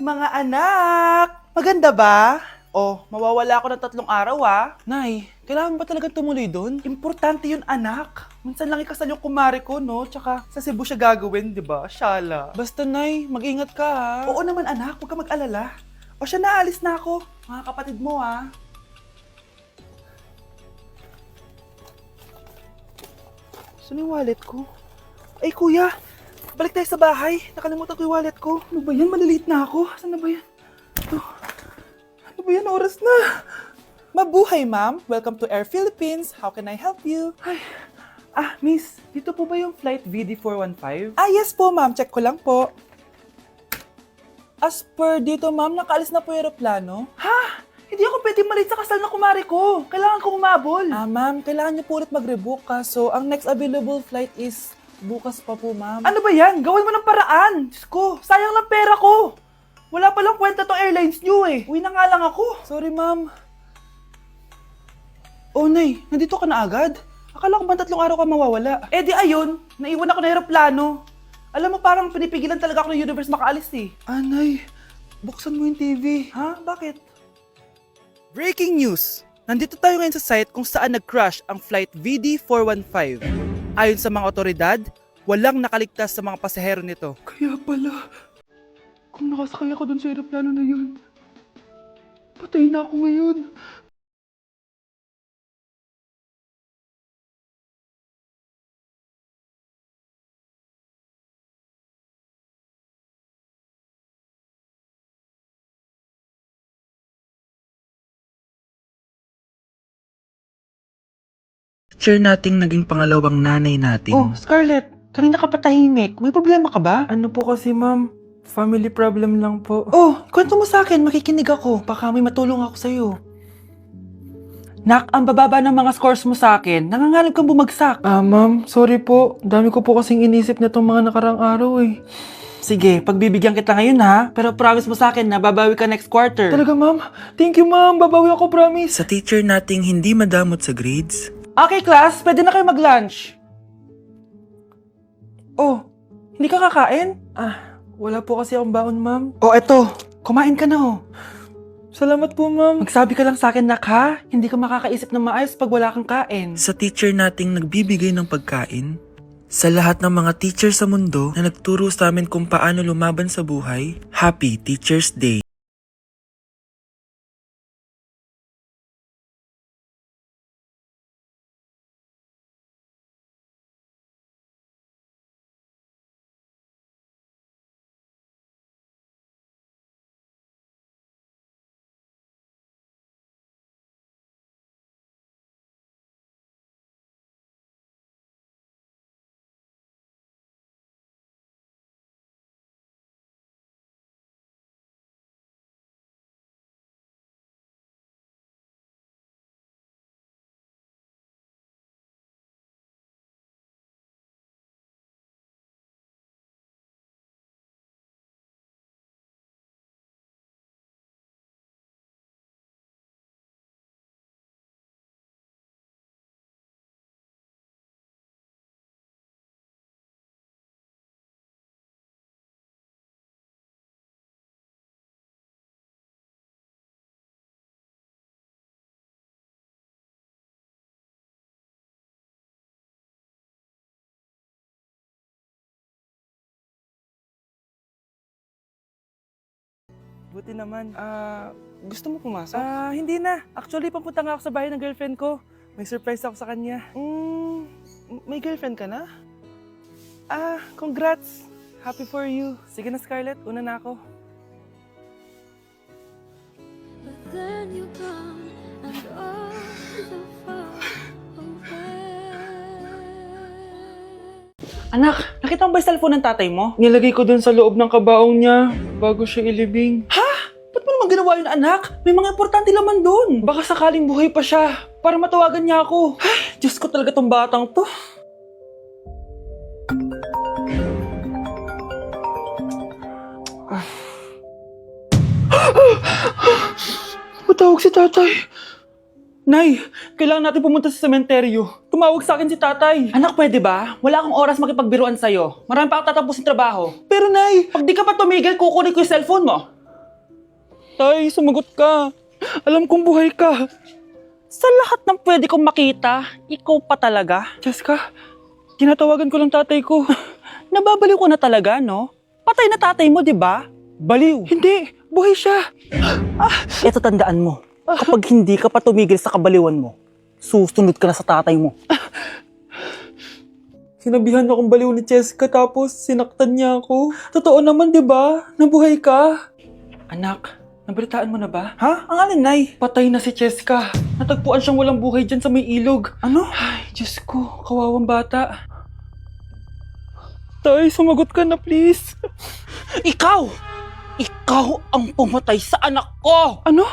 Mga anak! Maganda ba? Oh, mawawala ako ng 3 araw Nay, kailangan ba talaga tumuloy doon? Importante yun anak. Minsan lang ikasal yung kumare ko, no? Tsaka sa Cebu siya gagawin, di ba? Shala. Basta Nay, mag-ingat ka ha. Oo naman anak, huwag ka mag-alala. O siya na, alis na ako. Mga kapatid mo Saan yung wallet ko? Ay kuya, balik tayo sa bahay. Nakalimutan ko yung wallet ko. Ano ba yan? Maliliit na ako. Saan na ba yan? Ito. Ano ba yan? Oras na. Mabuhay, ma'am. Welcome to Air Philippines. How can I help you? Ay. Miss. Dito po ba yung flight VD415? Yes po, ma'am. Check ko lang po. As per dito, ma'am, nakaalis na po yung aeroplano. Ha? Hindi ako pwede malit sa kasal na kumari ko. Kailangan ko umabol. Ma'am, kailangan niyo po ulit mag-rebook So, ang next available flight is bukas pa po, ma'am. Ano ba yan? Gawin mo ng paraan. Diyos ko, sayang lang pera ko. Wala palang kwenta tong airlines niyo Uwi na nga lang ako. Sorry, ma'am. Oh, Nay, nandito ka na agad? Akala ko ba 3 araw ka mawawala? Di ayun, naiwan ako ng aeroplano. Alam mo, parang pinipigilan talaga ako ng universe makaalis Nay, buksan mo yung TV. Ha? Bakit? Breaking news! Nandito tayo ngayon sa site kung saan nag-crash ang flight VD415. Ayon sa mga otoridad, walang nakaligtas sa mga pasahero nito. Kaya pala, kung nakasakay ako dun sa aeroplano na yun, patay na ako ngayon. Teacher nating naging pangalawang nanay natin. Oh, Scarlett, kanina ka pa tahimik. May problema ka ba? Ano po kasi, ma'am? Family problem lang po. Oh, kwento mo sa akin. Makikinig ako. Baka may matulong ako sa'yo. Nak, ang bababa ng mga scores mo sa akin. Nangangalib kang bumagsak. Ma'am, sorry po. Dami ko po kasing inisip na itong mga nakarang araw Sige, pagbibigyan kita ngayon ha. Pero promise mo sa akin na babawi ka next quarter. Talaga, ma'am? Thank you, ma'am. Babawi ako, promise. Sa teacher nating hindi madamot sa grades, Okay, class. Pwede na kayo mag-lunch. Oh, hindi ka kakain? Wala po kasi akong baon, ma'am. Oh, eto. Kumain ka na Salamat po, ma'am. Magsabi ka lang sa akin, nak, ha? Hindi ka makakaisip ng maayos pag wala kang kain. sa teacher nating nagbibigay ng pagkain, sa lahat ng mga teacher sa mundo na nagturo sa amin kung paano lumaban sa buhay, Happy Teacher's Day! Buti naman. Gusto mo pumasok? Hindi na. Actually, papunta nga ako sa bahay ng girlfriend ko. May surprise ako sa kanya. May girlfriend ka na? Congrats. Happy for you. Sige na, Scarlett. Una na ako. But then you gone and all so far away. Anak, nakita mo ba yung cellphone ng tatay mo? Nilagay ko dun sa loob ng kabaong niya bago siya ilibing. Ha? Ba't mo naman ginawa yun, anak? May mga importante laman dun. Baka sakaling buhay pa siya para matawagan niya ako. Ay, Diyos ko talaga tong batang to. Matawag si tatay. Nay, kailangan natin pumunta sa sementeryo. Tumawag sa akin si tatay. Anak, pwede ba? Wala akong oras makipagbiruan sa'yo. Marami pa akong tatapusin trabaho. Pero Nay, pag di ka pa tumigil, kukunin ko yung cellphone mo. Tay, sumagot ka. Alam kong buhay ka. Sa lahat ng pwede kong makita, ikaw pa talaga. Jessica, tinatawagan ko lang tatay ko. Nababaliw ko na talaga, no? Patay na tatay mo, di ba? Baliw. Hindi, buhay siya. Ito tandaan mo, kapag hindi ka pa tumigil sa kabaliwan mo, susunod ka na sa tatay mo. Sinabihan akong baliw ni Jessica tapos sinaktan niya ako. Totoo naman, di ba? Nabuhay ka. Anak, nabalitaan mo na ba? Ha? Ang alin, Nay? Patay na si Jessica. Natagpuan siyang walang buhay dyan sa may ilog. Ano? Ay, Diyos ko, kawawang bata. Tay, sumagot ka na please. Ikaw! Ikaw ang pumatay sa anak ko! Ano?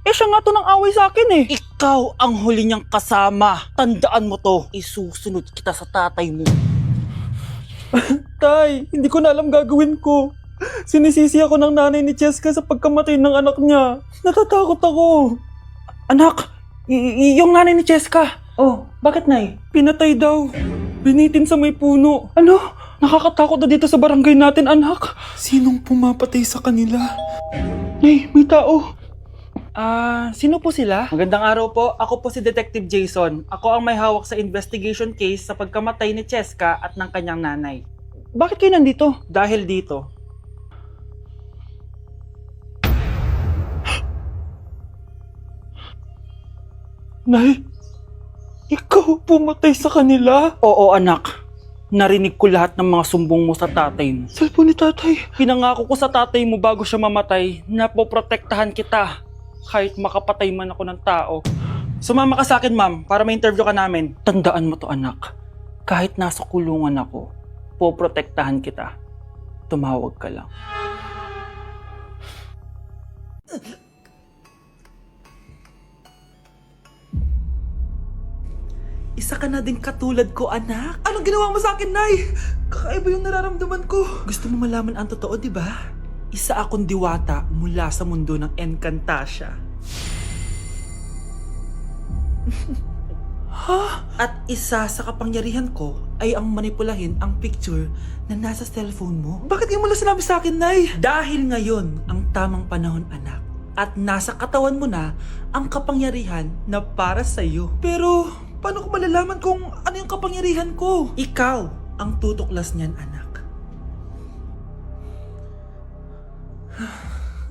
Eh siya nga to ng away sa akin eh. Ikaw ang huli niyang kasama. Tandaan mo to. Isusunod kita sa tatay mo. Tay, hindi ko na alam gagawin ko. Sinisisi ako ng nanay ni Jessica sa pagkamatay ng anak niya. Natatakot ako. Anak, yung nanay ni Jessica. Oh, bakit, Nay? Pinatay daw. Binitin sa may puno. Ano? Nakakatakot na dito sa barangay natin, anak. Sinong pumapatay sa kanila? Nay, may tao. Sino po sila? Magandang araw po. Ako po si Detective Jason. Ako ang may hawak sa investigation case sa pagkamatay ni Cheska at ng kanyang nanay. Bakit kayo nandito? Dahil dito, Nay, ikaw pumatay sa kanila? oo anak, narinig ko lahat ng mga sumbong mo sa tatay mo. Cellphone ni tatay. Pinangako ko sa tatay mo bago siya mamatay na poprotektahan kita kahit makapatay man ako ng tao. Sumama ka sa akin, ma'am, para ma-interview ka namin. Tandaan mo to, anak. Kahit nasa kulungan ako, poprotektahan kita. Tumawag ka lang. Isa ka na din katulad ko, anak. Anong ginawa mo sa akin, Nay? Kakaiba yung nararamdaman ko. Gusto mo malaman ang totoo, di ba? Isa akong diwata mula sa mundo ng Encantasia. At isa sa kapangyarihan ko ay ang manipulahin ang picture na nasa cellphone mo. Bakit yung mula sinabi sa akin, Nay? Dahil ngayon ang tamang panahon, anak. At nasa katawan mo na ang kapangyarihan na para sa'yo. Pero, paano ko malalaman kung ano yung kapangyarihan ko? Ikaw ang tutuklas niyan, anak.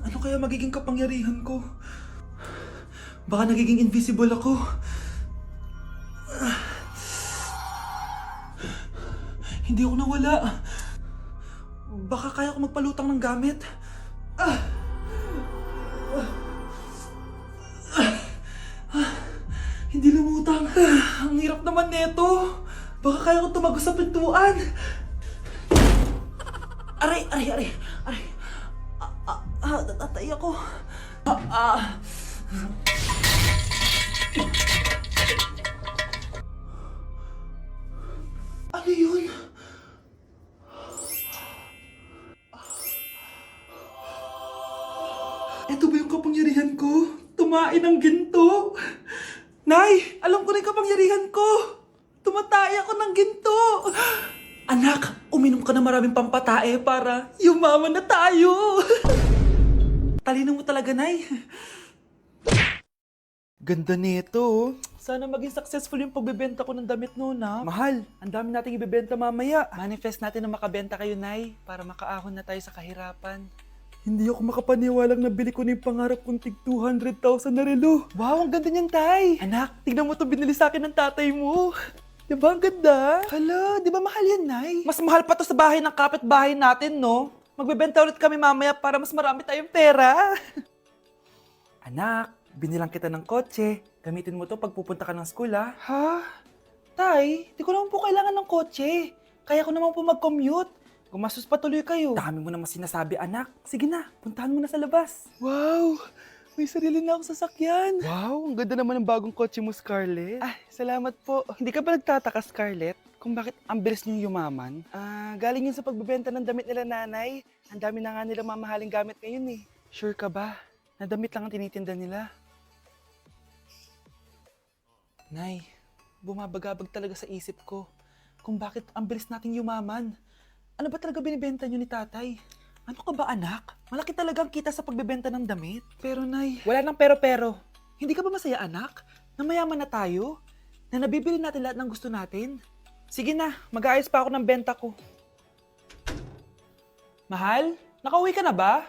Ano kaya magiging kapangyarihan ko? Baka nagiging invisible ako. Hindi ako nawala. Baka kaya ko magpalutang ng gamit. Hindi lumutang. Ang hirap naman neto. Baka kaya ko tumagos sa pintuan. Aray, aray, aray, aray. Natatay ako. Ano yun? Ito ba yung kapangyarihan ko? Tumain ng ginto? Nay, alam ko na yung kapangyarihan ko. Tumatay ako ng ginto. Anak, uminom ka na maraming pampatae para Yumaman na tayo. talino mo talaga, Nay. Ganda nito. Sana maging successful yung pagbebenta ko ng damit noon, ha? Mahal, ang dami nating ibebenta mamaya. Manifest natin na makabenta kayo, Nay, para makaahon na tayo sa kahirapan. Hindi ako makapaniwalang nabili ko na yung pangarap kong tig 200,000 na relo. Wow, ang ganda niyan, Tay. Anak, tignan mo itong binili sa akin ng tatay mo. Diba ang ganda? Hala, di ba mahal yan, Nay? Mas mahal pa to sa bahay ng kapitbahay natin, no? Magbebenta ulit kami mamaya para mas marami tayong pera. Anak, binilang kita ng kotse. Gamitin mo to pag pupunta ka ng school, ha? Ha? Tay, di ko naman po kailangan ng kotse. Kaya ko naman po mag-commute. Gumastos pa tuloy kayo. Dami mo naman sinasabi, anak. Sige na, puntahan mo na sa labas. Wow! May sarili na akong sasakyan. Wow, ang ganda naman ng bagong kotse mo, Scarlett. Ah, salamat po. Hindi ka ba nagtataka, Scarlett, kung bakit ang bilis niyong yumaman? Galing yun sa pagbebenta ng damit nila nanay. Ang dami na nga nila mamahaling gamit ngayon eh. Sure ka ba? Na damit lang ang tinitinda nila? Nay, bumabagabag talaga sa isip ko kung bakit ang bilis nating yumaman. Ano ba talaga binibenta niyo ni tatay? Ano ka ba anak? Malaki talagang kita sa pagbebenta ng damit. Pero Nay, wala nang pero-pero. Hindi ka ba masaya anak? Na mayaman na tayo? Na nabibili natin lahat ng gusto natin? Sige na, mag-aayos pa ako ng benta ko. Mahal, nakauwi ka na ba?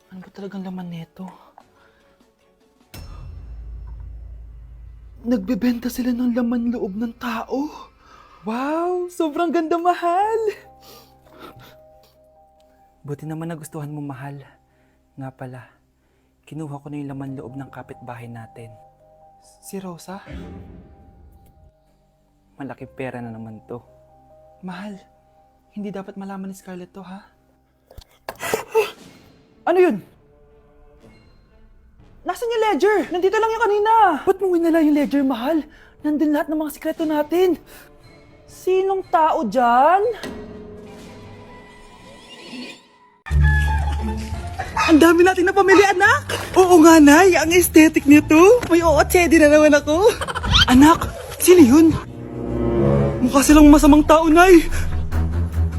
Ano ba talagang laman nito? Nagbebenta sila ng laman loob ng tao. Wow, sobrang ganda, mahal. Buti naman nagustuhan mo, mahal. Nga pala, kinuha ko na yung laman loob ng kapitbahay natin. Si Rosa? Malaking pera na naman to. Mahal, hindi dapat malaman ni Scarlett to, ha? Ano yun? Nasaan yung ledger? Nandito lang yung kanina. Ba't mo winala yung ledger, mahal? Nandun lahat ng mga sikreto natin. Sinong tao dyan? Ang dami nating napamili, anak! Oo nga, Nay. Ang aesthetic nito. May ootsedi na naman ako. Anak, sino yun? Mukha silang masamang tao, Nay.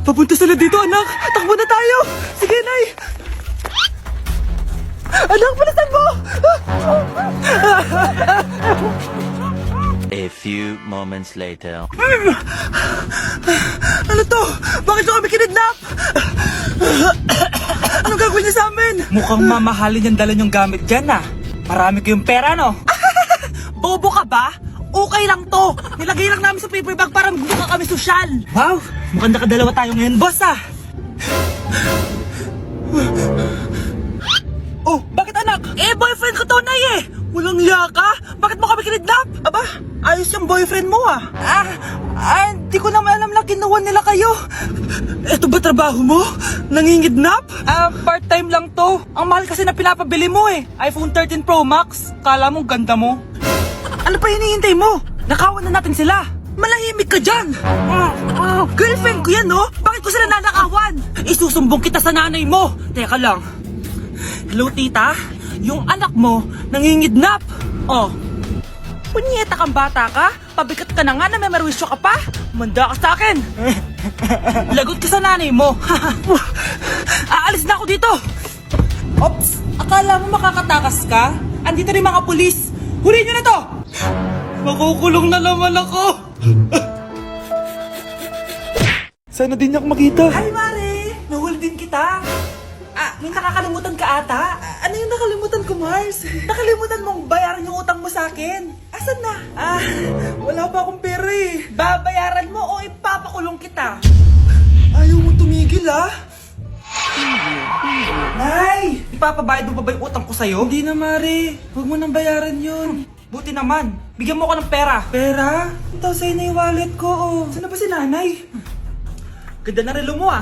Papunta sila dito, anak. Takbo na tayo. Sige, Nay. Anak, palasan mo! A few moments later. Ano to? Bakit nyo kami kinidnap? Anong gagawin niya sa amin? Mukhang mamahalin yung dala yung gamit dyan ah. Marami kayong pera, no? Bobo ka ba? Okay lang to. Nilagay lang namin sa paper bag para mukha kami sosyal. Wow, mukhang nakadalawa tayo ngayon, boss ah. Oh, bakit anak? Eh, boyfriend ko to, Nay eh. Walang hiya ka? Bakit mo kami kinidnap? Aba, ayos yung boyfriend mo ah. Di ko naman alam na kinuha nila kayo. Eto ba trabaho mo? Nangingidnap? Part-time lang to. Ang mahal kasi na pinapabili mo eh. iPhone 13 Pro Max. Kala mo ganda mo. Ano pa hinihintay mo? Nakawan na natin sila. Malahimik ka dyan. Girlfriend ko yan, no? Bakit ko sila nanakawan? Isusumbong kita sa nanay mo. Teka lang. Hello, tita? Yung anak mo, nangingidnap. Oh. Punyeta kang bata ka? Pabigat ka na nga na may marwisyo ka pa? Manda ka sa akin. Lagot ka sa nanay mo. Aalis na ako dito. Ops, akala mo makakatakas ka? Andito rin mga pulis. Huli nyo na to! Makukulong na naman ako. Sana din niya ako makita. Hi, Mare! Nahuli din kita. May nakakalimutan ka ata. Ano yung nakalimutan ko, Mars? Nakalimutan mong bayaran yung utang mo sa akin. Asan na? Wala pa akong pera eh. Babayaran mo o ipapakulong kita? Ayaw mo tumigil Nay! Ipapabayad mo pa ba yung utang ko sa'yo? Hindi na, Mare. Huwag mo nang bayaran yun. Buti naman. Bigyan mo ko ng pera. Pera? Ito sa'yo na yung wallet ko, oh. Saan na ba si nanay? Ganda na relo mo,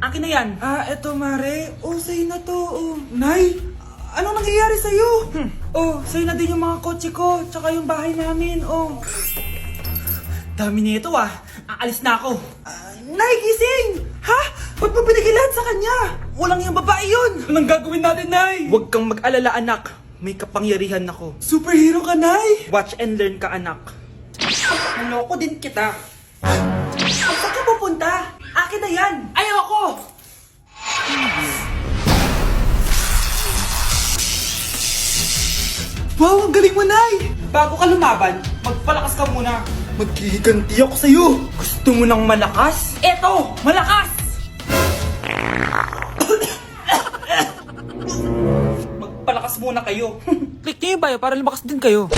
Akin na yan. Eto, Mare. Sa'yo na to, Nay, anong nangyayari sa'yo? Sa'yo na din yung mga kotse ko, tsaka yung bahay namin, Dami nito, Aalis na ako. Nay, gising! Ha? Ba't mo pinigilan sa kanya? Walang yung babae yun! Anong gagawin natin, Nay? Huwag kang mag-alala, anak. May kapangyarihan ako. Superhero ka, Nay! Watch and learn ka, anak. Naloko din kita. Saan ka pupunta? Akin na yan! Ayoko! Wow, ang galing mo, Nay! Bago ka lumaban, magpalakas ka muna. Maghihiganti ako sa'yo. Gusto mo ng malakas? Eto! Malakas! Magpalakas muna kayo. Click niyo ba para lumakas din kayo?